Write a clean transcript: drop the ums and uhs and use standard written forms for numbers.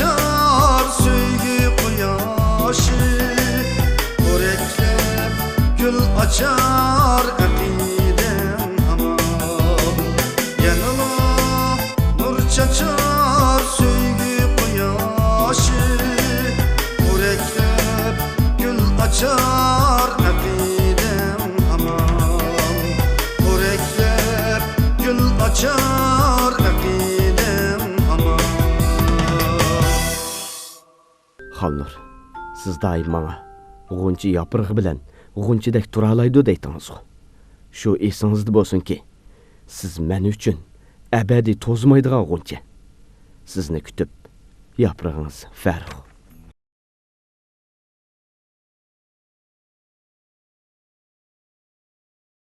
açar söygü quyoshi, ko'raklab gul açar aqidam hamon. Yanıma nur çaçar söygü quyoshi, ko'raklab gul açar aqidam hamon. Ko'raklab gul açar aqidam hamon. Xalnur, siz daim bana g'uncha yoprig'i bilan g'unchadek turalaydi deytiniz-ku. Shu esingizda bo'lsinki, siz men uchun abadiy to'zmaydigan g'uncha. Sizni kutib, yoprig'ingiz farq.